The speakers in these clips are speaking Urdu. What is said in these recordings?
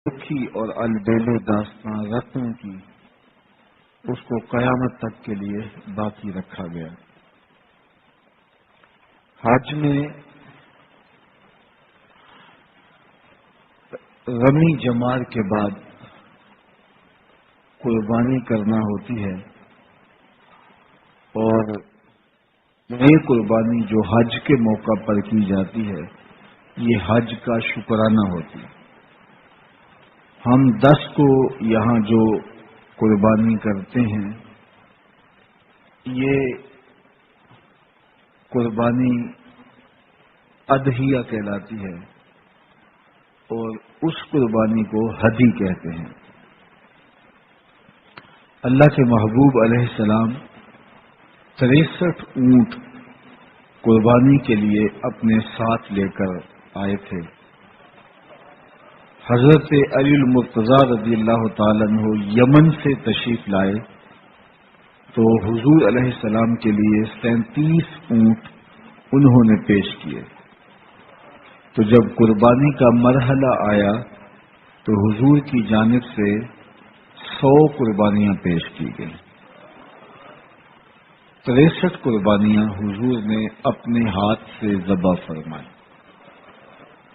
دکھی اور البیلے داستان رتوں کی اس کو قیامت تک کے لیے باقی رکھا گیا۔ حج میں غمی جمار کے بعد قربانی کرنا ہوتی ہے، اور یہ قربانی جو حج کے موقع پر کی جاتی ہے یہ حج کا شکرانہ ہوتی ہے۔ ہم 10 کو یہاں جو قربانی کرتے ہیں یہ قربانی اضحیہ کہلاتی ہے، اور اس قربانی کو ہدی کہتے ہیں۔ اللہ کے محبوب علیہ السلام 63 اونٹ قربانی کے لیے اپنے ساتھ لے کر آئے تھے۔ حضرت علی المرتضیٰ رضی اللہ تعالیٰ عنہ یمن سے تشریف لائے تو حضور علیہ السلام کے لیے 37 اونٹ انہوں نے پیش کیے۔ تو جب قربانی کا مرحلہ آیا تو حضور کی جانب سے 100 قربانیاں پیش کی گئیں۔ 63 قربانیاں حضور نے اپنے ہاتھ سے ذبح فرمائیں،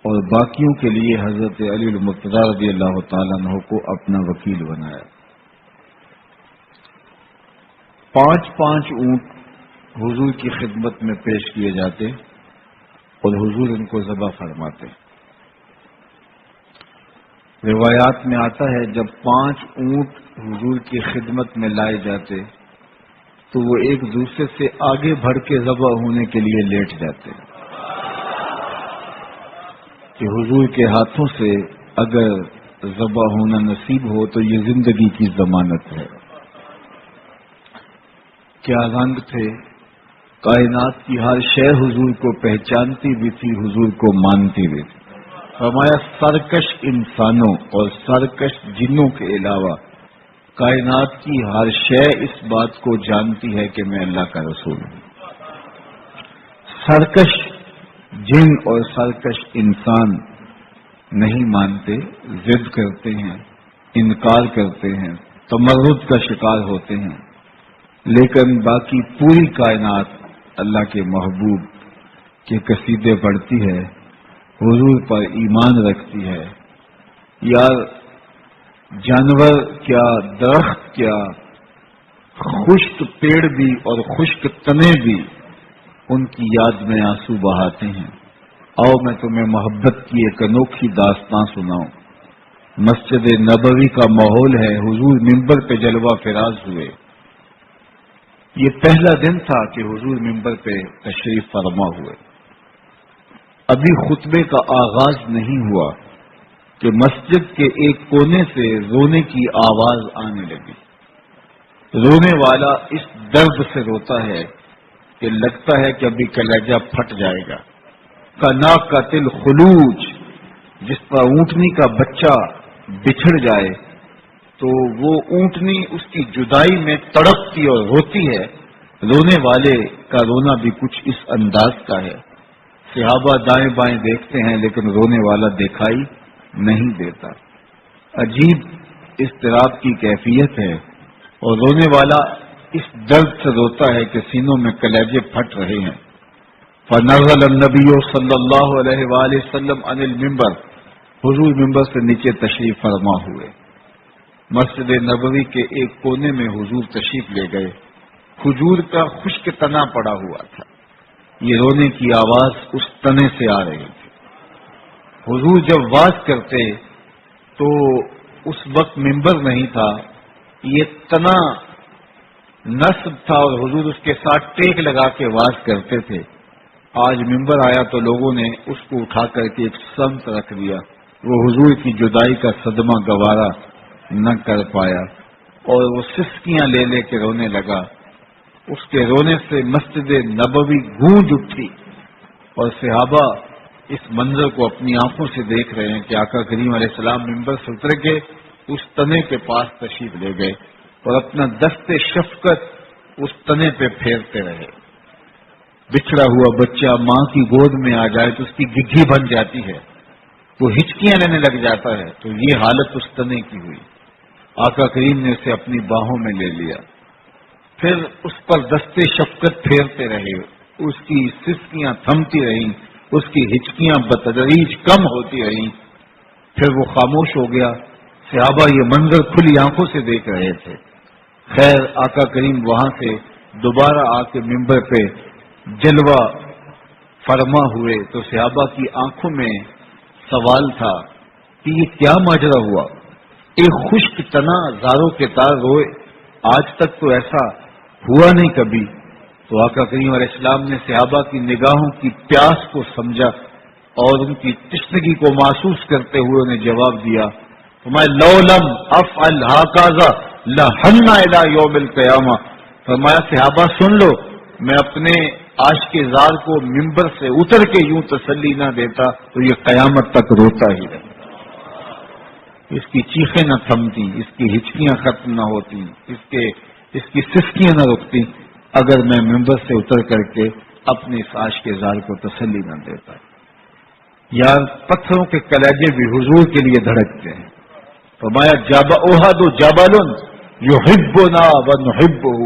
اور باقیوں کے لیے حضرت علی المرتضیٰ رضی اللہ تعالیٰ عنہ کو اپنا وکیل بنایا۔ 5 اونٹ حضور کی خدمت میں پیش کیے جاتے اور حضور ان کو ذبح فرماتے۔ روایات میں آتا ہے جب 5 اونٹ حضور کی خدمت میں لائے جاتے تو وہ ایک دوسرے سے آگے بڑھ کے ذبح ہونے کے لیے لیٹ جاتے کہ حضور کے ہاتھوں سے اگر ذبح ہونا نصیب ہو تو یہ زندگی کی ضمانت ہے۔ کیا رنگ تھے، کائنات کی ہر شے حضور کو پہچانتی بھی تھی، حضور کو مانتی بھی تھی۔ فرمایا سرکش انسانوں اور سرکش جنوں کے علاوہ کائنات کی ہر شے اس بات کو جانتی ہے کہ میں اللہ کا رسول ہوں۔ سرکش جن اور سرکش انسان نہیں مانتے، ضد کرتے ہیں، انکار کرتے ہیں، تمرد کا شکار ہوتے ہیں، لیکن باقی پوری کائنات اللہ کے محبوب کے قصیدے پڑھتی ہے، حضور پر ایمان رکھتی ہے۔ یار جانور کیا، درخت کیا، خشک پیڑ بھی اور خشک تنے بھی ان کی یاد میں آنسو بہاتے ہیں۔ آؤ میں تمہیں محبت کی ایک انوکھی داستان سناؤں۔ مسجد نبوی کا ماحول ہے، حضور منبر پہ جلوہ فراز ہوئے۔ یہ پہلا دن تھا کہ حضور منبر پہ تشریف فرما ہوئے۔ ابھی خطبے کا آغاز نہیں ہوا کہ مسجد کے ایک کونے سے رونے کی آواز آنے لگی۔ رونے والا اس درد سے روتا ہے کہ لگتا ہے کہ ابھی کلیجہ پھٹ جائے گا۔ کنا قتل خلوج، جس پر اونٹنی کا بچہ بچھڑ جائے تو وہ اونٹنی اس کی جدائی میں تڑپتی اور روتی ہے، رونے والے کا رونا بھی کچھ اس انداز کا ہے۔ صحابہ دائیں بائیں دیکھتے ہیں لیکن رونے والا دکھائی نہیں دیتا۔ عجیب اضطراب کی کیفیت ہے، اور رونے والا اس درد سے روتا ہے کہ سینوں میں کلیجے پھٹ رہے ہیں۔ فنزل النبی صلی اللہ علیہ وآلہ وسلم عن المنبر، حضور منبر سے نیچے تشریف فرما ہوئے۔ مسجد نبوی کے ایک کونے میں حضور تشریف لے گئے۔ کھجور کا خشک تنا پڑا ہوا تھا، یہ رونے کی آواز اس تنے سے آ رہی تھی۔ حضور جب واز کرتے تو اس وقت منبر نہیں تھا، یہ تنا نصب تھا اور حضور اس کے ساتھ ٹیک لگا کے واز کرتے تھے۔ آج منبر آیا تو لوگوں نے اس کو اٹھا کر کے ایک سمت رکھ دیا، وہ حضور کی جدائی کا صدمہ گوارا نہ کر پایا اور وہ سسکیاں لے لے کے رونے لگا۔ اس کے رونے سے مسجد نبوی گونج اٹھی، اور صحابہ اس منظر کو اپنی آنکھوں سے دیکھ رہے ہیں کہ آقا کریم علیہ السلام منبر سے اتر کے اس تنے کے پاس تشریف لے گئے اور اپنا دست شفقت اس تنے پہ پھیرتے رہے۔ بچھڑا ہوا بچہ ماں کی گود میں آ جائے تو اس کی گگھی بن جاتی ہے، وہ ہچکیاں لینے لگ جاتا ہے، تو یہ حالت اس تنے کی ہوئی۔ آقا کریم نے اسے اپنی باہوں میں لے لیا، پھر اس پر دستے شفقت پھیرتے رہے، اس کی سسکیاں تھمتی رہیں، اس کی ہچکیاں بتدریج کم ہوتی رہیں، پھر وہ خاموش ہو گیا۔ صحابہ یہ منظر کھلی آنکھوں سے دیکھ رہے تھے۔ خیر آقا کریم وہاں سے دوبارہ آ کے ممبر پہ جلوہ فرما ہوئے تو صحابہ کی آنکھوں میں سوال تھا کہ یہ کیا ماجرا ہوا؟ ایک خشک تنا زاروں کے تار روئے، آج تک تو ایسا ہوا نہیں کبھی۔ تو آقا کریم علیہ السلام نے صحابہ کی نگاہوں کی پیاس کو سمجھا اور ان کی تشنگی کو محسوس کرتے ہوئے انہیں جواب دیا، فرمایا لو لم افعل ہاکذا لحن الی یوم القیامہ۔ فرمایا صحابہ سن لو، میں اپنے عاشق زار کو ممبر سے اتر کے یوں تسلی نہ دیتا تو یہ قیامت تک روتا ہی رہتا، اس کی چیخیں نہ تھمتی، اس کی ہچکیاں ختم نہ ہوتی، اس کی سسکیاں نہ رکتی اگر میں ممبر سے اتر کر کے اپنے اس عاشق زار کو تسلی نہ دیتا۔ یار پتھروں کے کلیجے بھی حضور کے لیے دھڑکتے ہیں۔ فرمایا احد جبل یحبنا ونحبہ،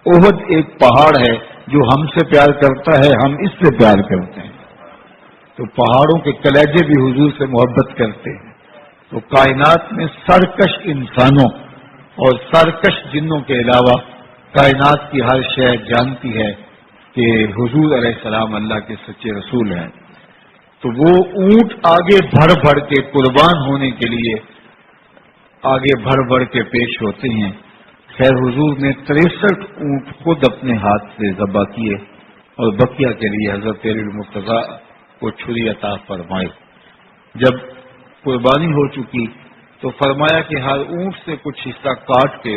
احد ایک پہاڑ ہے جو ہم سے پیار کرتا ہے، ہم اس سے پیار کرتے ہیں۔ تو پہاڑوں کے کلیجے بھی حضور سے محبت کرتے ہیں۔ تو کائنات میں سرکش انسانوں اور سرکش جنوں کے علاوہ کائنات کی ہر شے جانتی ہے کہ حضور علیہ السلام اللہ کے سچے رسول ہیں۔ تو وہ اونٹ آگے بڑھ بڑھ کے قربان ہونے کے لیے آگے بڑھ بڑھ کے پیش ہوتے ہیں۔ خیر حضور نے 63 اونٹ خود اپنے ہاتھ سے ذبح کیے اور بقیہ کے لیے حضرت علی المرتضیٰ کو چھری عطا فرمائی۔ جب قربانی ہو چکی تو فرمایا کہ ہر اونٹ سے کچھ حصہ کاٹ کے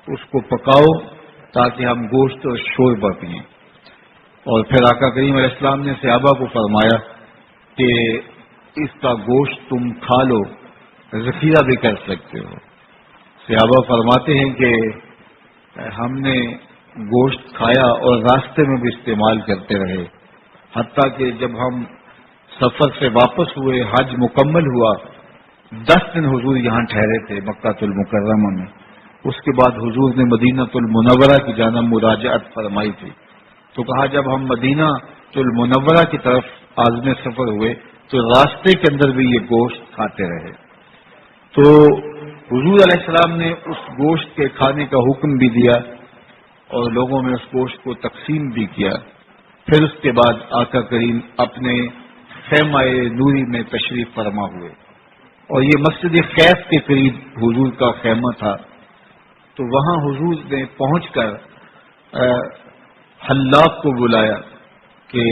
اس کو پکاؤ تاکہ ہم گوشت اور شوربہ پئیں۔ اور پھر آقا کریم علیہ السلام نے صحابہ کو فرمایا کہ اس کا گوشت تم کھا لو، ذخیرہ بھی کر سکتے ہو۔ صحابہ فرماتے ہیں کہ ہم نے گوشت کھایا اور راستے میں بھی استعمال کرتے رہے، حتیٰ کہ جب ہم سفر سے واپس ہوئے، حج مکمل ہوا، 10 دن حضور یہاں ٹھہرے تھے مکہ المکرمہ میں۔ اس کے بعد حضور نے مدینہ المنورہ کی جانب مراجعت فرمائی تھی، تو کہا جب ہم مدینہ المنورہ کی طرف عازم سفر ہوئے تو راستے کے اندر بھی یہ گوشت کھاتے رہے۔ تو حضور علیہ السلام نے اس گوشت کے کھانے کا حکم بھی دیا اور لوگوں میں اس گوشت کو تقسیم بھی کیا۔ پھر اس کے بعد آقا کریم اپنے خیمہ نوری میں تشریف فرما ہوئے، اور یہ مسجد خیف کے قریب حضور کا خیمہ تھا۔ تو وہاں حضور نے پہنچ کر حلاق کو بلایا کہ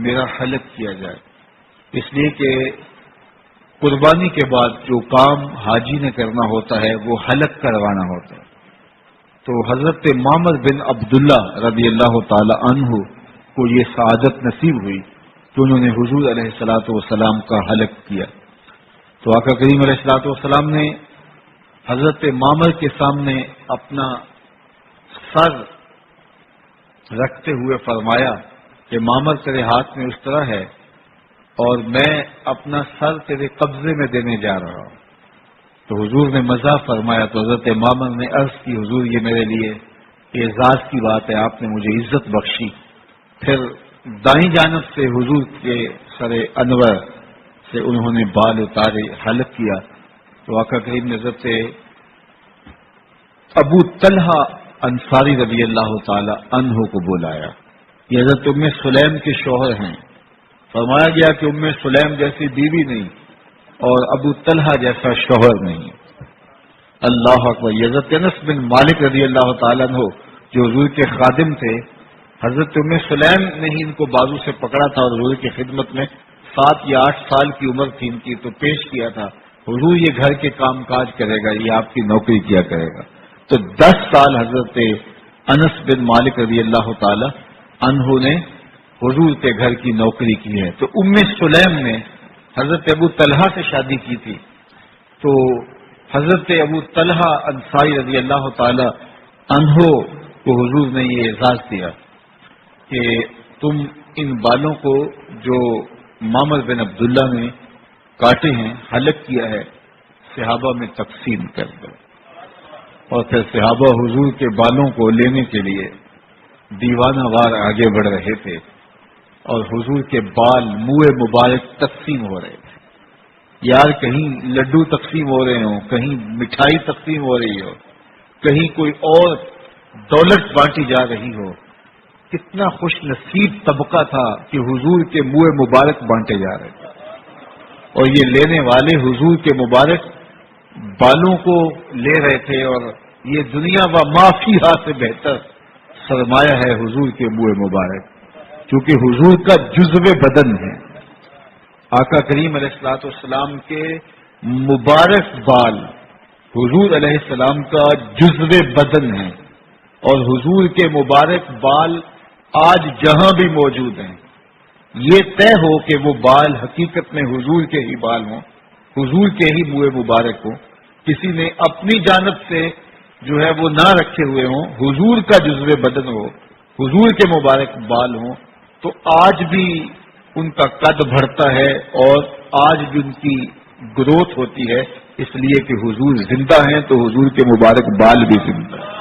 میرا حلق کیا جائے، اس لیے کہ قربانی کے بعد جو کام حاجی نے کرنا ہوتا ہے وہ حلق کروانا ہوتا ہے۔ تو حضرت معمر بن عبداللہ رضی اللہ تعالی عنہ کو یہ سعادت نصیب ہوئی کہ انہوں نے حضور علیہ الصلاۃ والسلام کا حلق کیا۔ تو آقا کریم علیہ الصلاۃ والسلام نے حضرت معمر کے سامنے اپنا سر رکھتے ہوئے فرمایا کہ معمر تیرے ہاتھ میں اس طرح ہے اور میں اپنا سر تیرے قبضے میں دینے جا رہا ہوں۔ تو حضور نے مزاح فرمایا تو حضرت معمر نے عرض کی حضور یہ میرے لیے اعزاز کی بات ہے، آپ نے مجھے عزت بخشی۔ پھر دائیں جانب سے حضور کے سر انور سے انہوں نے بال اتارے، حلق کیا۔ تو آقا کریم نے حضرت ابو طلحہ انصاری رضی اللہ تعالی عنہ کو بلایا، یہ حضرت ام سلیم کے شوہر ہیں۔ فرمایا گیا کہ ام سلیم جیسی بیوی نہیں اور ابو طلحہ جیسا شوہر نہیں۔ اللہ اکبر۔ حضرت انس بن مالک رضی اللہ تعالیٰ عنہ جو حضور کے خادم تھے، حضرت ام سلیم نے ہی ان کو بازو سے پکڑا تھا اور حضور کی خدمت میں 7 یا 8 سال کی عمر تھی ان کی، تو پیش کیا تھا حضور یہ گھر کے کام کاج کرے گا، یہ آپ کی نوکری کیا کرے گا۔ تو 10 سال حضرت انس بن مالک رضی اللہ تعالی عنہ نے حضور کے گھر کی نوکری کی ہے۔ تو ام سلیم نے حضرت ابو طلحہ سے شادی کی تھی، تو حضرت ابو طلحہ انصاری رضی اللہ تعالی عنہ کو حضور نے یہ اعزاز دیا کہ تم ان بالوں کو جو معمر بن عبداللہ نے کاٹے ہیں، حلق کیا ہے، صحابہ میں تقسیم کر دو. اور پھر صحابہ حضور کے بالوں کو لینے کے لیے دیوانہ وار آگے بڑھ رہے تھے اور حضور کے بال منہ مبارک تقسیم ہو رہے تھے. یار کہیں لڈو تقسیم ہو رہے ہوں، کہیں مٹھائی تقسیم ہو رہی ہو، کہیں کوئی اور دولت بانٹی جا رہی ہو. کتنا خوش نصیب طبقہ تھا کہ حضور کے منہ مبارک بانٹے جا رہے تھے، اور یہ لینے والے حضور کے مبارک بالوں کو لے رہے تھے. اور یہ دنیا و ما فیہا سے بہتر سرمایہ ہے حضور کے منہ مبارک، کیونکہ حضور کا جزو بدن ہے. آقا کریم علیہ الصلوۃ والسلام کے مبارک بال حضور علیہ السلام کا جزو بدن ہے، اور حضور کے مبارک بال آج جہاں بھی موجود ہیں. یہ طے ہو کہ وہ بال حقیقت میں حضور کے ہی بال ہوں، حضور کے ہی منہ مبارک ہوں، کسی نے اپنی جانب سے جو ہے وہ نہ رکھے ہوئے ہوں، حضور کا جزو بدن ہو، حضور کے مبارک بال ہوں، تو آج بھی ان کا قد بڑھتا ہے اور آج بھی ان کی گروتھ ہوتی ہے، اس لیے کہ حضور زندہ ہیں تو حضور کے مبارک بال بھی زندہ ہیں.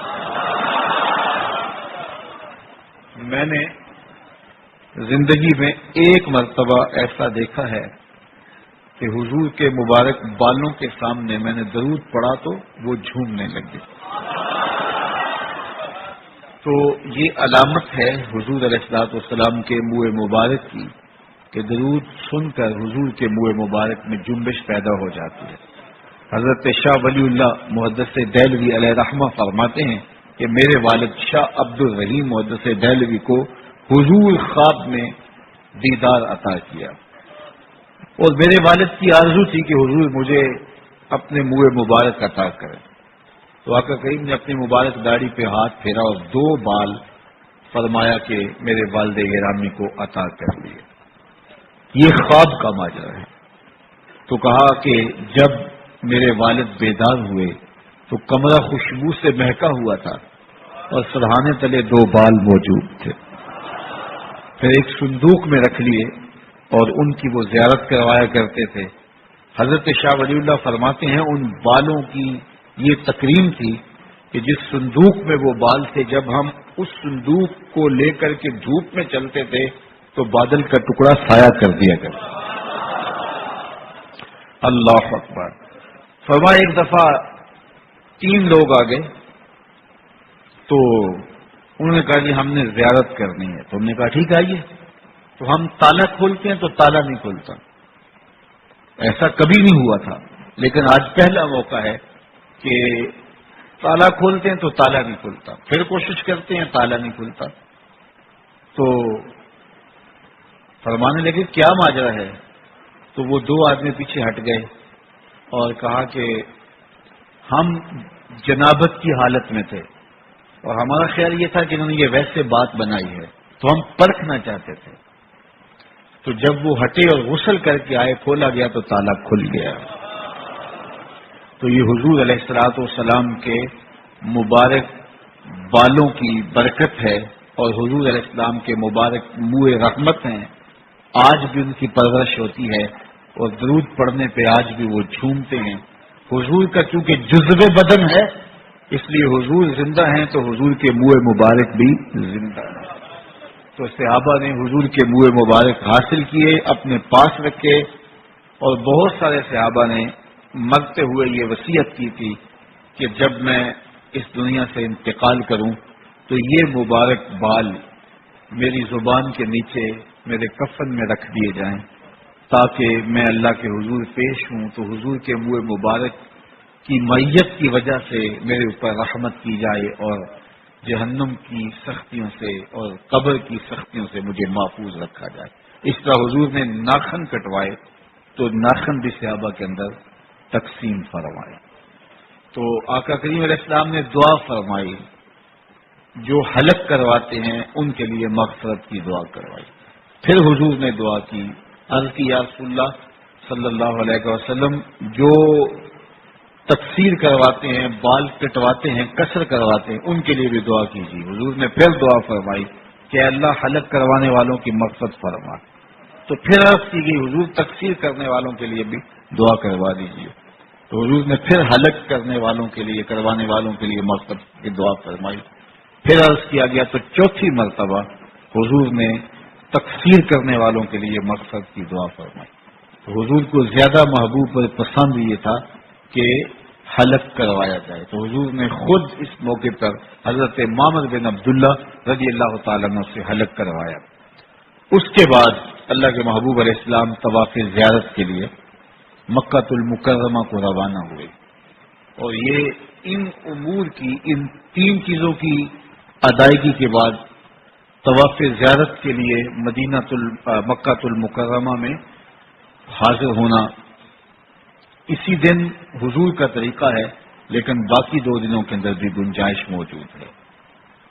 میں نے زندگی میں ایک مرتبہ ایسا دیکھا ہے کہ حضور کے مبارک بالوں کے سامنے میں نے درود پڑھا تو وہ جھومنے لگے. تو یہ علامت ہے حضور علیہ الصلوۃ والسلام کے منہ مبارک کی کہ درود سن کر حضور کے منہ مبارک میں جنبش پیدا ہو جاتی ہے. حضرت شاہ ولی اللہ محدث دہلوی علیہ رحمہ فرماتے ہیں کہ میرے والد شاہ عبد الرحیم محدث دہلوی کو حضور خواب میں دیدار عطا کیا، اور میرے والد کی آرزو تھی کہ حضور مجھے اپنے منہ مبارک عطا کرے. تو آقا کریم نے اپنی مبارک داڑھی پہ ہاتھ پھیرا اور 2 بال فرمایا کہ میرے والد گرامی کو عطا کر لیے. یہ خواب کا ماجرا ہے. تو کہا کہ جب میرے والد بیدار ہوئے تو کمرہ خوشبو سے مہکا ہوا تھا اور سرہانے تلے 2 بال موجود تھے. پھر ایک صندوق میں رکھ لیے اور ان کی وہ زیارت کروایا کرتے تھے. حضرت شاہ ولی اللہ فرماتے ہیں ان بالوں کی یہ تکریم تھی کہ جس صندوق میں وہ بال تھے، جب ہم اس صندوق کو لے کر کے دھوپ میں چلتے تھے تو بادل کا ٹکڑا سایہ کر دیا کرتا. اللہ اکبر. فرمایا ایک دفعہ 3 لوگ آ گئے تو انہوں نے کہا جی ہم نے زیارت کرنی ہے. تو ہم نے کہا ٹھیک آئیے. تو ہم تالا کھولتے ہیں تو تالا نہیں کھلتا. ایسا کبھی نہیں ہوا تھا، لیکن آج پہلا موقع ہے کہ تالا کھولتے ہیں تو تالا نہیں کھلتا. پھر کوشش کرتے ہیں تالا نہیں کھلتا. تو فرمانے لگے کیا ماجرا ہے؟ تو وہ 2 آدمی پیچھے ہٹ گئے اور کہا کہ ہم جنابت کی حالت میں تھے اور ہمارا خیال یہ تھا کہ انہوں نے یہ ویسے بات بنائی ہے تو ہم پرکھنا چاہتے تھے. تو جب وہ ہٹے اور غسل کر کے آئے کھولا گیا تو تالا کھل گیا. تو یہ حضور علیہ الصلوۃ والسلام کے مبارک بالوں کی برکت ہے اور حضور علیہ السلام کے مبارک منہ رحمت ہیں. آج بھی ان کی پرورش ہوتی ہے اور درود پڑھنے پہ آج بھی وہ جھومتے ہیں. حضور کا چونکہ جزو بدن ہے اس لیے حضور زندہ ہیں تو حضور کے منہ مبارک بھی زندہ ہیں. تو صحابہ نے حضور کے منہ مبارک حاصل کیے، اپنے پاس رکھے، اور بہت سارے صحابہ نے مرتے ہوئے یہ وصیت کی تھی کہ جب میں اس دنیا سے انتقال کروں تو یہ مبارک بال میری زبان کے نیچے میرے کفن میں رکھ دیے جائیں تاکہ میں اللہ کے حضور پیش ہوں تو حضور کے منہ مبارک کی معیت کی وجہ سے میرے اوپر رحمت کی جائے اور جہنم کی سختیوں سے اور قبر کی سختیوں سے مجھے محفوظ رکھا جائے. اس طرح حضور نے ناخن کٹوائے تو ناخن بھی صحابہ کے اندر تقسیم فرمائے. تو آقا کریم علیہ السلام نے دعا فرمائی، جو حلق کرواتے ہیں ان کے لیے مغفرت کی دعا کروائی. پھر حضور نے دعا کی، عرض کی یا رسول اللہ صلی اللہ علیہ وسلم جو تقصیر کرواتے ہیں، بال کٹواتے ہیں، قصر کرواتے ہیں، ان کے لیے بھی دعا کیجیے. حضور نے پھر دعا فرمائی کہ اللہ حلق کروانے والوں کی مغفرت فرما. تو پھر عرض کی گئی حضور تقسیر کرنے والوں کے لیے بھی دعا کروا دیجیے. تو حضور نے پھر حلق کرنے والوں کے لیے کروانے والوں کے لیے مغفرت کی دعا فرمائی. پھر عرض کیا گیا تو چوتھی مرتبہ حضور نے تقسیر کرنے والوں کے لیے مغفرت کی دعا فرمائی. تو حضور کو زیادہ محبوب اور پسند یہ تھا کہ حلق کروایا جائے. تو حضور نے خود اس موقع پر حضرت معمر بن عبداللہ رضی اللہ تعالیٰ عنہ سے حلق کروایا. اس کے بعد اللہ کے محبوب علیہ السلام طواف زیارت کے لیے مکہ المکرمہ کو روانہ ہوئے. اور یہ ان امور کی ان تین چیزوں کی ادائیگی کے بعد طواف زیارت کے لیے مکہ المکرمہ میں حاضر ہونا اسی دن حضور کا طریقہ ہے، لیکن باقی 2 دنوں کے اندر بھی گنجائش موجود ہے.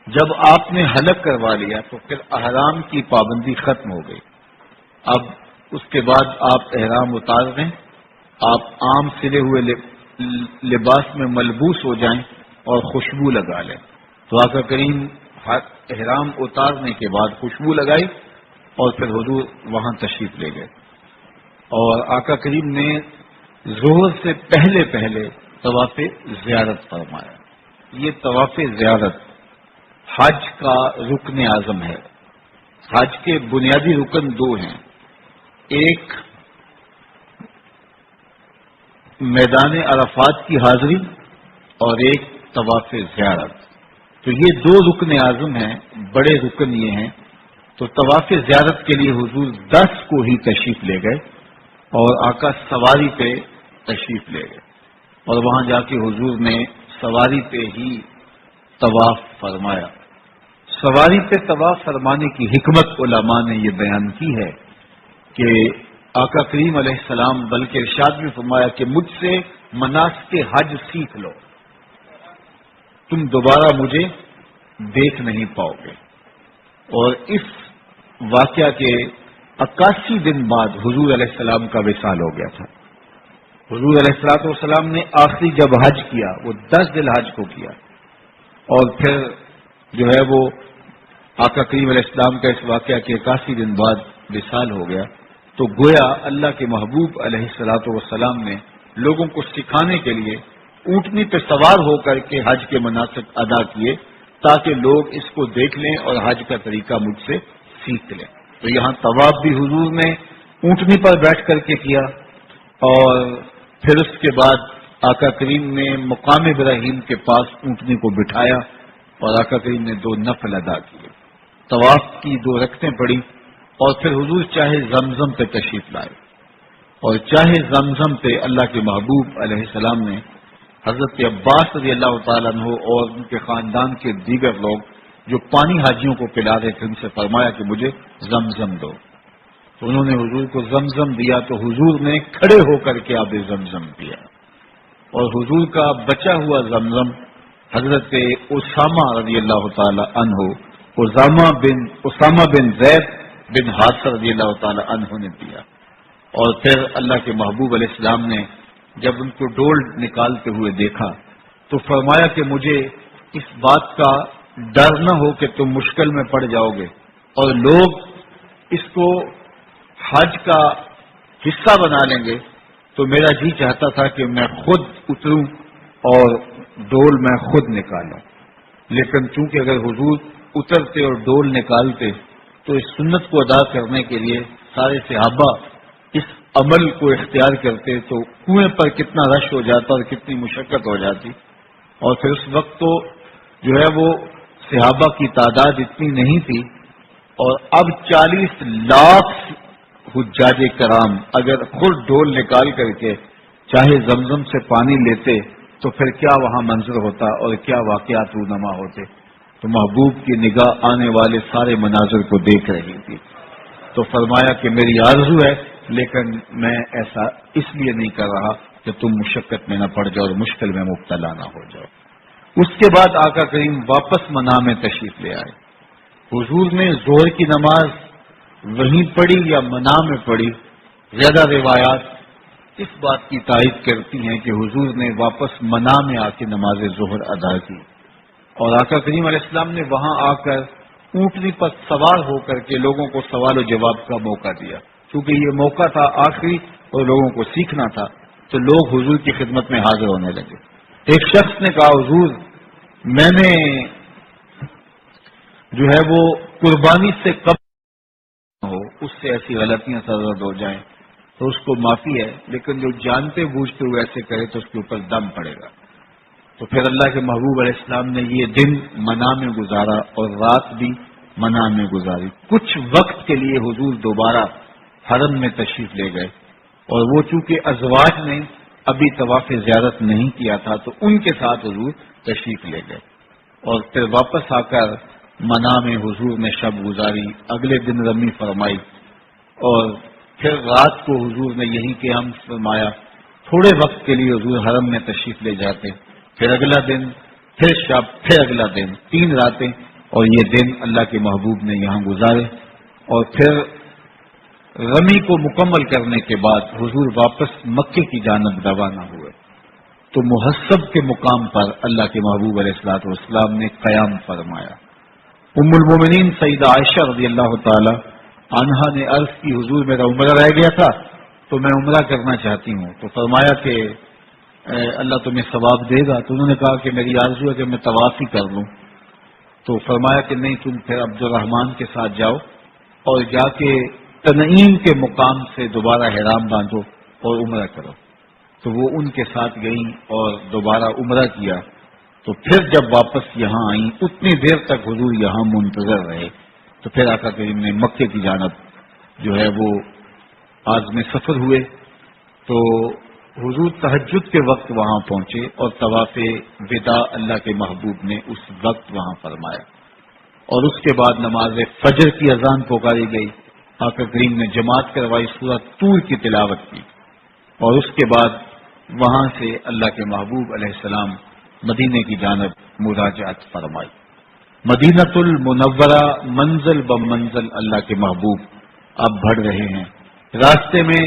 جب آپ نے حلق کروا لیا تو پھر احرام کی پابندی ختم ہو گئی. اب اس کے بعد آپ احرام اتار دیں، آپ عام سلے ہوئے لباس میں ملبوس ہو جائیں اور خوشبو لگا لیں. تو آقا کریم احرام اتارنے کے بعد خوشبو لگائی اور پھر حضور وہاں تشریف لے گئے. اور آقا کریم نے ظہر سے پہلے طواف زیارت فرمایا. یہ طواف زیارت حج کا رکن اعظم ہے. حج کے بنیادی رکن 2 ہیں، ایک میدان عرفات کی حاضری اور ایک طواف زیارت. تو یہ 2 رکن اعظم ہیں، بڑے رکن یہ ہیں. تو طواف زیارت کے لیے حضور 10 کو ہی تشریف لے گئے اور آقا سواری پہ تشریف لے گئے اور وہاں جا کے حضور نے سواری پہ ہی طواف فرمایا. سواری پہ طواف فرمانے کی حکمت علماء نے یہ بیان کی ہے کہ آقا کریم علیہ السلام بلکہ ارشاد بھی فرمایا کہ مجھ سے مناسک حج سیکھ لو، تم دوبارہ مجھے دیکھ نہیں پاؤ گے. اور اس واقعہ کے 81 دن بعد حضور علیہ السلام کا وصال ہو گیا تھا. حضور علیہ السلام نے آخری جب حج کیا وہ 10 ذی الحج کو کیا اور پھر جو ہے وہ آقا کریم علیہ السلام کا اس واقعہ کے 81 دن بعد وصال ہو گیا. تو گویا اللہ کے محبوب علیہ السلام نے لوگوں کو سکھانے کے لیے اونٹنی پہ سوار ہو کر کے حج کے مناسک ادا کیے تاکہ لوگ اس کو دیکھ لیں اور حج کا طریقہ مجھ سے سیکھ لیں. تو یہاں طواف بھی حضور نے اونٹنی پر بیٹھ کر کے کیا اور پھر اس کے بعد آقا کریم نے مقام ابراہیم کے پاس اونٹنی کو بٹھایا اور آقا کریم نے 2 نفل ادا کیے. طواف کی 2 رکعتیں پڑھی اور پھر حضور چاہے زمزم پہ تشریف لائے اور چاہے زمزم پہ اللہ کے محبوب علیہ السلام نے حضرت عباس رضی اللہ تعالیٰ عنہ اور ان کے خاندان کے دیگر لوگ جو پانی حاجیوں کو پلا رہے تھے ان سے فرمایا کہ مجھے زمزم دو. تو انہوں نے حضور کو زمزم دیا تو حضور نے کھڑے ہو کر کے آب زمزم پیا اور حضور کا بچا ہوا زمزم حضرت اسامہ رضی اللہ تعالی عنہ اسامہ بن زید بن حارثہ رضی اللہ تعالی عنہ نے پیا. اور پھر اللہ کے محبوب علیہ السلام نے جب ان کو ڈول نکالتے ہوئے دیکھا تو فرمایا کہ مجھے اس بات کا ڈر نہ ہو کہ تم مشکل میں پڑ جاؤ گے اور لوگ اس کو حج کا حصہ بنا لیں گے. تو میرا جی چاہتا تھا کہ میں خود اتروں اور ڈول میں خود نکالوں، لیکن چونکہ اگر حضور اترتے اور ڈول نکالتے تو اس سنت کو ادا کرنے کے لیے سارے صحابہ اس عمل کو اختیار کرتے تو کنویں پر کتنا رش ہو جاتا اور کتنی مشقت ہو جاتی. اور پھر اس وقت تو جو ہے وہ صحابہ کی تعداد اتنی نہیں تھی اور اب 40 لاکھ حجاج کرام اگر خود ڈول نکال کر کے چاہے زمزم سے پانی لیتے تو پھر کیا وہاں منظر ہوتا اور کیا واقعات رونما ہوتے. تو محبوب کی نگاہ آنے والے سارے مناظر کو دیکھ رہی تھی تو فرمایا کہ میری آرزو ہے لیکن میں ایسا اس لیے نہیں کر رہا کہ تم مشقت میں نہ پڑ جاؤ اور مشکل میں مبتلا نہ ہو جاؤ. اس کے بعد آقا کریم واپس منا میں تشریف لے آئے. حضور نے ظہر کی نماز وہیں پڑھی یا منا میں پڑھی. زیادہ روایات اس بات کی تائید کرتی ہیں کہ حضور نے واپس منا میں آ کے نماز ظہر ادا کی اور آقا کریم علیہ السلام نے وہاں آ کر اونٹنی پر سوار ہو کر کے لوگوں کو سوال و جواب کا موقع دیا. چونکہ یہ موقع تھا آخری اور لوگوں کو سیکھنا تھا، تو لوگ حضور کی خدمت میں حاضر ہونے لگے۔ ایک شخص نے کہا حضور میں نے جو ہے وہ قربانی سے قبل ہو اس سے ایسی غلطیاں سرزد ہو جائیں تو اس کو معافی ہے، لیکن جو جانتے بوجھتے ہوئے ایسے کرے تو اس کے اوپر دم پڑے گا۔ تو پھر اللہ کے محبوب علیہ السلام نے یہ دن منا میں گزارا اور رات بھی منا میں گزاری۔ کچھ وقت کے لیے حضور دوبارہ حرم میں تشریف لے گئے، اور وہ چونکہ ازواج نے ابھی طواف زیارت نہیں کیا تھا تو ان کے ساتھ حضور تشریف لے گئے، اور پھر واپس آ کر منا میں حضور نے شب گزاری، اگلے دن رمی فرمائی، اور پھر رات کو حضور نے یہیں قیام فرمایا۔ تھوڑے وقت کے لیے حضور حرم میں تشریف لے جاتے، پھر اگلا دن، پھر شب، پھر اگلا دن، 3 راتیں، اور یہ دن اللہ کے محبوب نے یہاں گزارے۔ اور پھر رمی کو مکمل کرنے کے بعد حضور واپس مکے کی جانب روانہ ہوئے، تو محسب کے مقام پر اللہ کے محبوب علیہ الصلوۃ والسلام نے قیام فرمایا۔ ام المومنین سیدہ عائشہ رضی اللہ تعالی عنہا نے عرض کی حضور میرا عمرہ رہ گیا تھا تو میں عمرہ کرنا چاہتی ہوں، تو فرمایا کہ اللہ تمہیں ثواب دے گا، تو انہوں نے کہا کہ میری آرزو ہے کہ میں طواف ہی کر لوں، تو فرمایا کہ نہیں، تم پھر عبد الرحمن کے ساتھ جاؤ اور جا کے تنعیم کے مقام سے دوبارہ احرام باندھو اور عمرہ کرو۔ تو وہ ان کے ساتھ گئیں اور دوبارہ عمرہ کیا، تو پھر جب واپس یہاں آئیں اتنی دیر تک حضور یہاں منتظر رہے، تو پھر آقا کریم نے مکے کی جانب جو ہے وہ عازم سفر ہوئے، تو حضور تہجد کے وقت وہاں پہنچے اور طواف وداع اللہ کے محبوب نے اس وقت وہاں فرمایا، اور اس کے بعد نماز فجر کی اذان پکاری گئی، آقا کریم نے جماعت کروائی، سورۃ طور کی تلاوت کی، اور اس کے بعد وہاں سے اللہ کے محبوب علیہ السلام مدینے کی جانب مراجعت فرمائی۔ مدینۃ المنورہ منزل بمنزل اللہ کے محبوب اب بڑھ رہے ہیں۔ راستے میں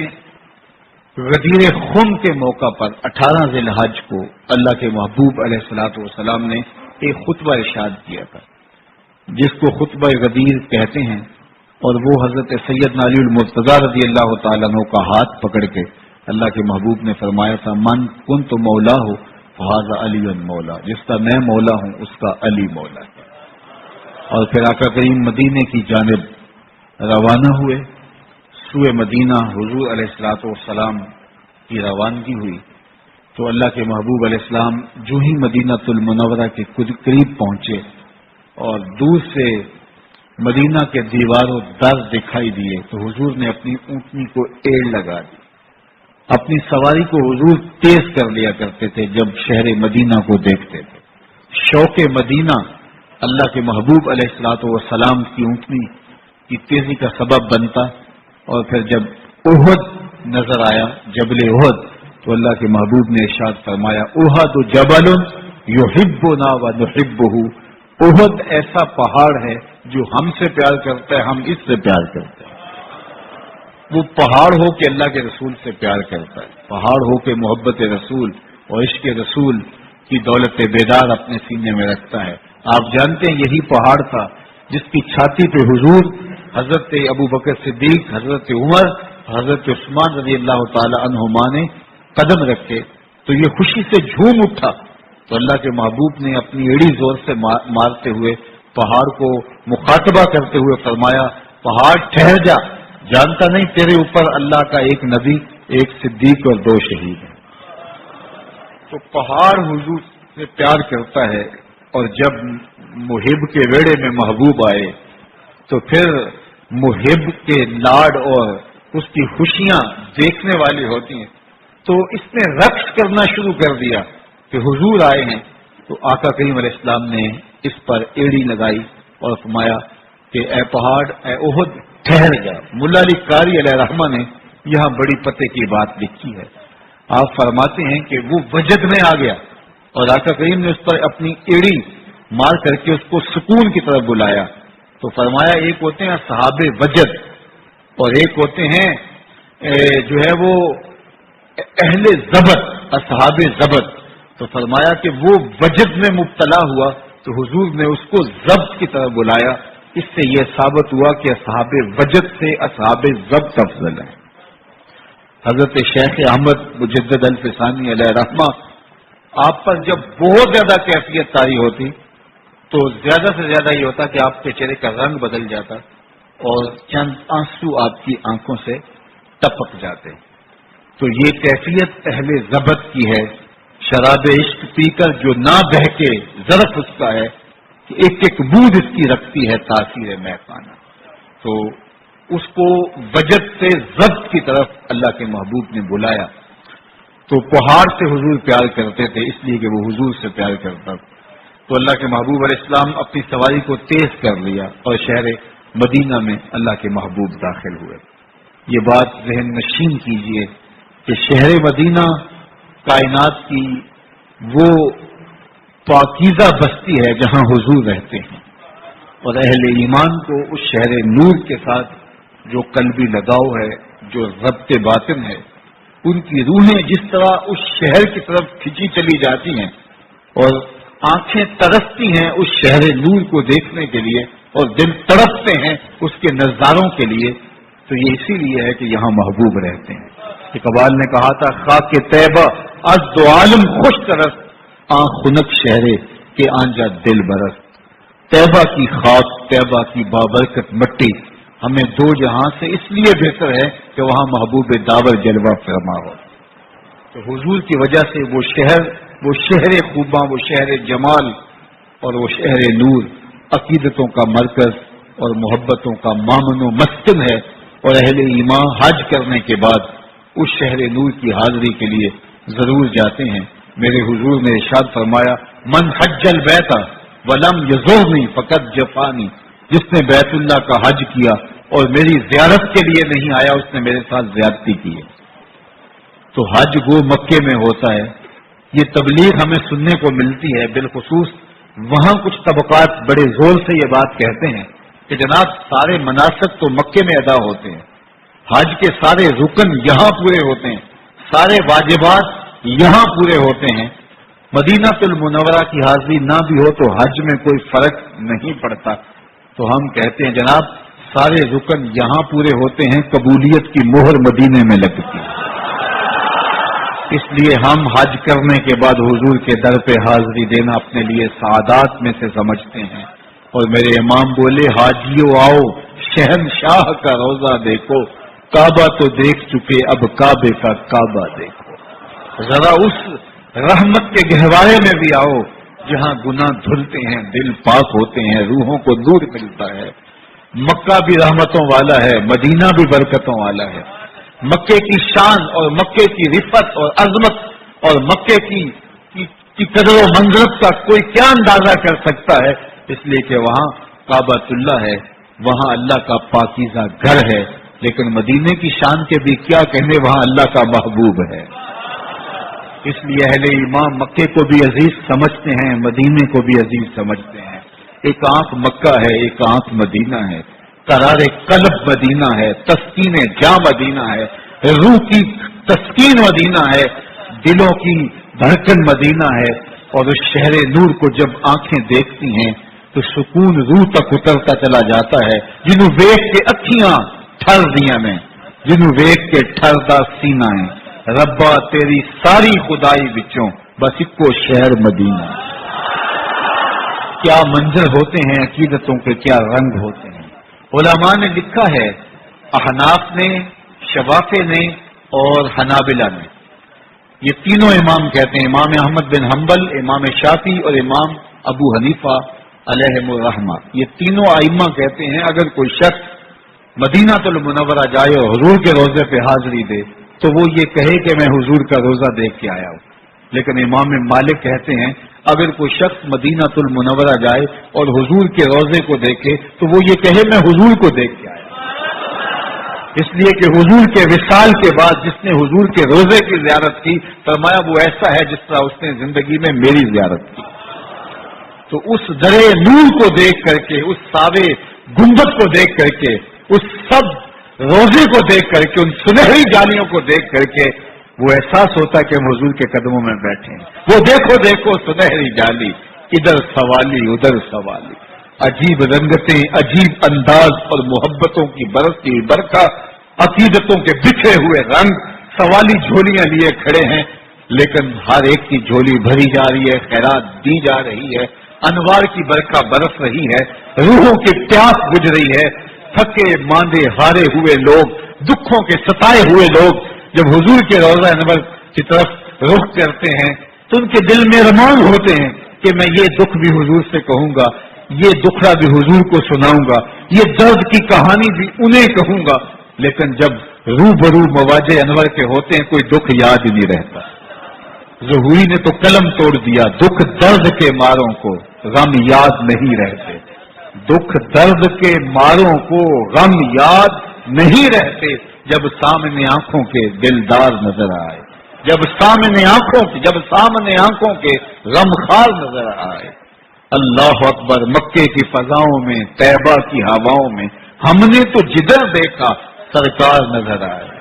غدیر خم کے موقع پر 18 ذی الحج کو اللہ کے محبوب علیہ الصلوۃ والسلام نے ایک خطبہ ارشاد کیا تھا، جس کو خطبہ غدیر کہتے ہیں، اور وہ حضرت سیدنا علی المرتضیٰ رضی اللہ تعالیٰ عنہ کا ہاتھ پکڑ کے اللہ کے محبوب نے فرمایا تھا من کنت مولا ہو فہذا علی مولا، جس کا میں مولا ہوں اس کا علی مولا ہے۔ اور پھر آقا کریم مدینے کی جانب روانہ ہوئے، سوئے مدینہ حضور علیہ الصلوۃ والسلام کی روانگی ہوئی، تو اللہ کے محبوب علیہ السلام جو ہی مدینۃ المنورہ کے قریب پہنچے اور دور سے مدینہ کے دیوار و در دکھائی دیے، تو حضور نے اپنی اونٹنی کو ایڑ لگا دی۔ اپنی سواری کو حضور تیز کر لیا کرتے تھے جب شہر مدینہ کو دیکھتے تھے۔ شوق مدینہ اللہ کے محبوب علیہ الصلوۃ والسلام کی اونٹنی کی تیزی کا سبب بنتا، اور پھر جب احد نظر آیا، جبل احد، تو اللہ کے محبوب نے ارشاد فرمایا احد جبل یحبنا ونحبہ، احد ایسا پہاڑ ہے جو ہم سے پیار کرتا ہے، ہم اس سے پیار کرتے ہیں۔ وہ پہاڑ ہو کے اللہ کے رسول سے پیار کرتا ہے، پہاڑ ہو کے محبت رسول اور عشق رسول کی دولت بیدار اپنے سینے میں رکھتا ہے۔ آپ جانتے ہیں یہی پہاڑ تھا جس کی چھاتی پہ حضور، حضرت ابو بکر صدیق، حضرت عمر، حضرت عثمان رضی اللہ تعالی عنہما نے قدم رکھے، تو یہ خوشی سے جھوم اٹھا، تو اللہ کے محبوب نے اپنی ایڑی زور سے مارتے ہوئے پہاڑ کو مخاطبہ کرتے ہوئے فرمایا پہاڑ ٹھہر جا، جانتا نہیں تیرے اوپر اللہ کا ایک نبی، ایک صدیق اور 2 شہید ہیں۔ تو پہاڑ حضور سے پیار کرتا ہے، اور جب محب کے ویڑے میں محبوب آئے تو پھر محب کے لاڈ اور اس کی خوشیاں دیکھنے والی ہوتی ہیں، تو اس نے رقص کرنا شروع کر دیا کہ حضور آئے ہیں، تو آقا کریم علیہ السلام نے اس پر ایڑی لگائی اور فرمایا کہ اے پہاڑ، اے احد ٹھہر جا۔ ملا علی قاری علیہ رحمہ نے یہاں بڑی پتے کی بات لکھی ہے، آپ فرماتے ہیں کہ وہ وجد میں آ گیا، اور آقا کریم نے اس پر اپنی ایڑی مار کر کے اس کو سکون کی طرف بلایا، تو فرمایا ایک ہوتے ہیں اصحاب وجد اور ایک ہوتے ہیں جو ہے وہ اہل ضبط، اصحاب ضبط، تو فرمایا کہ وہ وجد میں مبتلا ہوا تو حضور نے اس کو ضبط کی طرف بلایا، اس سے یہ ثابت ہوا کہ اصحاب وجد سے اصحاب ضبط افضل ہیں۔ حضرت شیخ احمد مجدد الفسانی علیہ رحمہ، آپ پر جب بہت زیادہ کیفیت طاری ہوتی تو زیادہ سے زیادہ یہ ہوتا کہ آپ کے چہرے کا رنگ بدل جاتا اور چند آنسو آپ کی آنکھوں سے ٹپک جاتے۔ تو یہ کیفیت اہل ضبط کی ہے، شراب عشق پی کر جو نہ بہکے ظرف اس کا ہے کہ ایک ایک بوند اس کی رکھتی ہے تاثیر مہکانا۔ تو اس کو وجد سے ضبط کی طرف اللہ کے محبوب نے بلایا۔ تو پہاڑ سے حضور پیار کرتے تھے اس لیے کہ وہ حضور سے پیار کرتا تھا۔ تو اللہ کے محبوب علیہ السلام اپنی سواری کو تیز کر لیا اور شہر مدینہ میں اللہ کے محبوب داخل ہوئے۔ یہ بات ذہن نشین کیجئے کہ شہر مدینہ کائنات کی وہ پاکیزہ بستی ہے جہاں حضور رہتے ہیں، اور اہل ایمان کو اس شہر نور کے ساتھ جو قلبی لگاؤ ہے، جو ربط باطن ہے، ان کی روحیں جس طرح اس شہر کی طرف کھینچی چلی جاتی ہیں اور آنکھیں ترستی ہیں اس شہر نور کو دیکھنے کے لیے اور دل تڑپتے ہیں اس کے نظاروں کے لیے، تو یہ اسی لیے ہے کہ یہاں محبوب رہتے ہیں۔ اقبال نے کہا تھا خاک طیبہ از دو عالم خوش طرف آنکھ خنک شہرے کے آنجا دل برس۔ طیبہ کی خاک، طیبہ کی بابرکت مٹی ہمیں دو جہاں سے اس لیے بہتر ہے کہ وہاں محبوب داور جلوہ فرما ہو۔ تو حضور کی وجہ سے وہ شہر خوباں، وہ شہر جمال اور وہ شہر نور عقیدتوں کا مرکز اور محبتوں کا مامن و مسکن ہے، اور اہل ایمان حج کرنے کے بعد اس شہر نور کی حاضری کے لیے ضرور جاتے ہیں۔ میرے حضور نے ارشاد فرمایا من حج البیت ولم یزورنی فقط جفانی، جس نے بیت اللہ کا حج کیا اور میری زیارت کے لیے نہیں آیا اس نے میرے ساتھ زیادتی کی ہے۔ تو حج گو مکے میں ہوتا ہے، یہ تبلیغ ہمیں سننے کو ملتی ہے، بالخصوص وہاں کچھ طبقات بڑے زور سے یہ بات کہتے ہیں کہ جناب سارے مناسک تو مکے میں ادا ہوتے ہیں، حج کے سارے رکن یہاں پورے ہوتے ہیں، سارے واجبات یہاں پورے ہوتے ہیں، مدینہ المنورہ کی حاضری نہ بھی ہو تو حج میں کوئی فرق نہیں پڑتا۔ تو ہم کہتے ہیں جناب سارے رکن یہاں پورے ہوتے ہیں، قبولیت کی مہر مدینے میں لگتی ہے، اس لیے ہم حج کرنے کے بعد حضور کے در پہ حاضری دینا اپنے لیے سعادات میں سے سمجھتے ہیں۔ اور میرے امام بولے حاجیو آؤ شہنشاہ کا روزہ دیکھو، کعبہ تو دیکھ چکے اب کعبے کا کعبہ دیکھو، ذرا اس رحمت کے گہوارے میں بھی آؤ جہاں گناہ دھلتے ہیں، دل پاک ہوتے ہیں، روحوں کو نور ملتا ہے۔ مکہ بھی رحمتوں والا ہے، مدینہ بھی برکتوں والا ہے۔ مکے کی شان اور مکے کی رفت اور عظمت اور مکے کی قدر و منزلت کا کوئی کیا اندازہ کر سکتا ہے، اس لیے کہ وہاں کعبۃ اللہ ہے، وہاں اللہ کا پاکیزہ گھر ہے۔ لیکن مدینے کی شان کے بھی کیا کہنے، وہاں اللہ کا محبوب ہے۔ اس لیے اہل ایمان مکے کو بھی عزیز سمجھتے ہیں، مدینے کو بھی عزیز سمجھتے ہیں۔ ایک آنکھ مکہ ہے، ایک آنکھ مدینہ ہے، قرار قلب مدینہ ہے، تسکین جاں مدینہ ہے، روح کی تسکین مدینہ ہے، دلوں کی دھڑکن مدینہ ہے۔ اور اس شہر نور کو جب آنکھیں دیکھتی ہیں تو سکون روح تک اترتا چلا جاتا ہے۔ جنوں ویکھ کے اکھیاں ٹھر دیاں نے، جنوں ویکھ کے ٹھردا سینہ ہے، ربا تیری ساری خدائی بچوں بس اکو شہر مدینہ۔ کیا منظر ہوتے ہیں عقیدتوں کے، کیا رنگ ہوتے ہیں۔ علماء نے لکھا ہے، احناف نے، شوافے نے اور حنابلہ نے، یہ تینوں امام کہتے ہیں، امام احمد بن حنبل، امام شافعی اور امام ابو حنیفہ علیہم الرحمہ، یہ تینوں ائمہ کہتے ہیں اگر کوئی شخص مدینہ المنورہ جائے اور حضور کے روزے پہ حاضری دے تو وہ یہ کہے کہ میں حضور کا روزہ دیکھ کے آیا ہوں۔ لیکن امام مالک کہتے ہیں اگر کوئی شخص مدینہ المنورہ جائے اور حضور کے روزے کو دیکھے تو وہ یہ کہے میں حضور کو دیکھ کے آیا، اس لیے کہ حضور کے وصال کے بعد جس نے حضور کے روزے کی زیارت کی، فرمایا وہ ایسا ہے جس طرح اس نے زندگی میں میری زیارت کی۔ تو اس درے نور کو دیکھ کر کے، اس ساوے گنبد کو دیکھ کر کے، اس سب روزے کو دیکھ کر کے، ان سنہری جالیوں کو دیکھ کر کے وہ احساس ہوتا ہے کہ ہم حضور کے قدموں میں بیٹھے ہیں۔ وہ دیکھو دیکھو سنہری جالی، ادھر سوالی ادھر سوالی، عجیب رنگتیں، عجیب انداز اور محبتوں کی برستی ہوئی برکھا، عقیدتوں کے بکھرے ہوئے رنگ، سوالی جھولیاں لیے کھڑے ہیں، لیکن ہر ایک کی جھولی بھری جا رہی ہے، خیرات دی جا رہی ہے، انوار کی برکھا برس رہی ہے، روحوں کی پیاس بجھ رہی ہے۔ تھکے ماندے ہارے ہوئے لوگ، دکھوں کے ستائے ہوئے لوگ جب حضور کے روضہ انور کی طرف رخ کرتے ہیں تو ان کے دل میں ارمان ہوتے ہیں کہ میں یہ دکھ بھی حضور سے کہوں گا، یہ دکھڑا بھی حضور کو سناؤں گا، یہ درد کی کہانی بھی انہیں کہوں گا۔ لیکن جب روبرو مواجہ انور کے ہوتے ہیں کوئی دکھ یاد ہی نہیں رہتا۔ ظہوری نے تو قلم توڑ دیا، دکھ درد کے ماروں کو غم یاد نہیں رہتے، دکھ درد کے ماروں کو غم یاد نہیں رہتے، جب سامنے آنکھوں کے دلدار نظر آئے، جب سامنے آنکھوں کے غمخوار نظر آئے۔ اللہ اکبر، مکے کی فضاؤں میں، طیبہ کی ہواؤں میں ہم نے تو جدھر دیکھا سرکار نظر آئے۔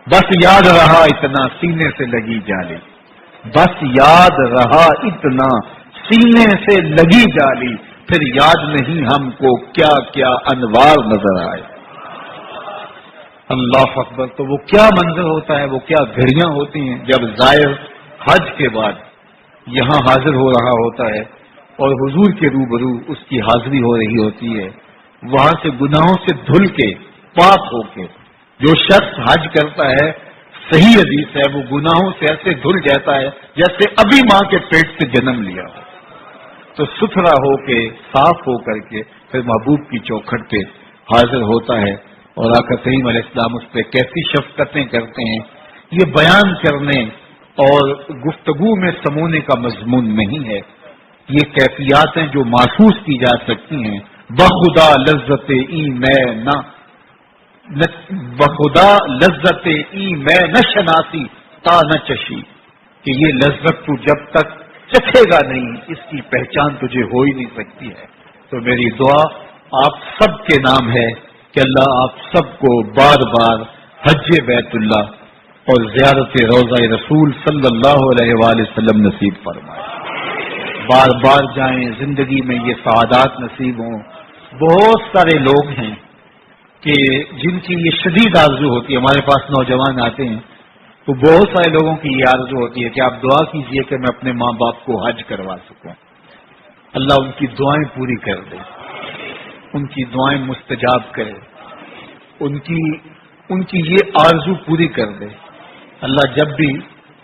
بس یاد رہا اتنا سینے سے لگی جالی، بس یاد رہا اتنا سینے سے لگی جالی، پھر یاد نہیں ہم کو کیا کیا انوار نظر آئے۔ اللہ اکبر، تو وہ کیا منظر ہوتا ہے، وہ کیا گھڑیاں ہوتی ہیں جب زائر حج کے بعد یہاں حاضر ہو رہا ہوتا ہے اور حضور کے روبرو اس کی حاضری ہو رہی ہوتی ہے، وہاں سے گناہوں سے دھل کے پاک ہو کے جو شخص حج کرتا ہے، صحیح حدیث ہے، وہ گناہوں سے ایسے دھل جاتا ہے جیسے ابھی ماں کے پیٹ سے جنم لیا ہو، تو ستھرا ہو کے صاف ہو کر کے پھر محبوب کی چوکھٹ پہ حاضر ہوتا ہے، اور آقا کریم علیہ السلام اس پہ کیسی شفقتیں کرتے ہیں۔ یہ بیان کرنے اور گفتگو میں سمونے کا مضمون نہیں ہے، یہ کیفیات ہیں جو محسوس کی جا سکتی ہیں۔ بخدا لذت ای میں نہ بخدا لذت ای میں نہ شناسی تا نہ چشی، کہ یہ لذت تو جب تک چکھے گا نہیں اس کی پہچان تجھے ہو ہی نہیں سکتی ہے۔ تو میری دعا آپ سب کے نام ہے کہ اللہ آپ سب کو بار بار حج بیت اللہ اور زیارت روضہ رسول صلی اللہ علیہ وآلہ وسلم نصیب فرمائے، بار بار جائیں، زندگی میں یہ سعادات نصیب ہوں۔ بہت سارے لوگ ہیں کہ جن کی یہ شدید آرزو ہوتی ہے، ہمارے پاس نوجوان آتے ہیں تو بہت سارے لوگوں کی یہ آرزو ہوتی ہے کہ آپ دعا کیجئے کہ میں اپنے ماں باپ کو حج کروا سکوں، اللہ ان کی دعائیں پوری کر دے، ان کی دعائیں مستجاب کرے، ان کی یہ آرزو پوری کر دے۔ اللہ جب بھی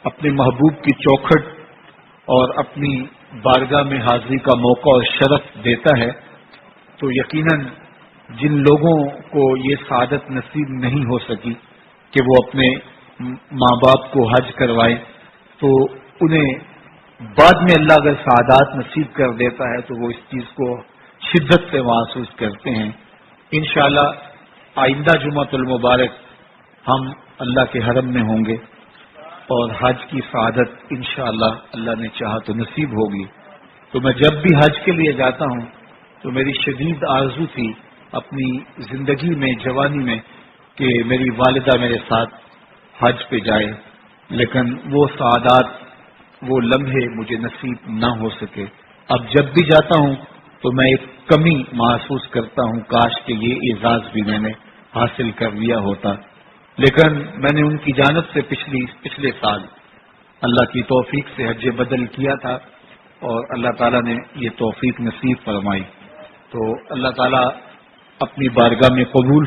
اپنے محبوب کی چوکھٹ اور اپنی بارگاہ میں حاضری کا موقع اور شرف دیتا ہے تو یقیناً جن لوگوں کو یہ سعادت نصیب نہیں ہو سکی کہ وہ اپنے ماں باپ کو حج کروائے، تو انہیں بعد میں اللہ اگر سعادات نصیب کر دیتا ہے تو وہ اس چیز کو شدت سے محسوس کرتے ہیں۔ انشاءاللہ آئندہ جمعۃ المبارک ہم اللہ کے حرم میں ہوں گے اور حج کی سعادت انشاءاللہ اللہ نے چاہا تو نصیب ہوگی۔ تو میں جب بھی حج کے لیے جاتا ہوں تو میری شدید آرزو تھی اپنی زندگی میں، جوانی میں، کہ میری والدہ میرے ساتھ حج پہ جائے، لیکن وہ سعادات، وہ لمحے مجھے نصیب نہ ہو سکے۔ اب جب بھی جاتا ہوں تو میں ایک کمی محسوس کرتا ہوں، کاش کہ یہ اعزاز بھی میں نے حاصل کر لیا ہوتا، لیکن میں نے ان کی جانب سے پچھلے سال اللہ کی توفیق سے حج بدل کیا تھا اور اللہ تعالیٰ نے یہ توفیق نصیب فرمائی، تو اللہ تعالیٰ اپنی بارگاہ میں قبول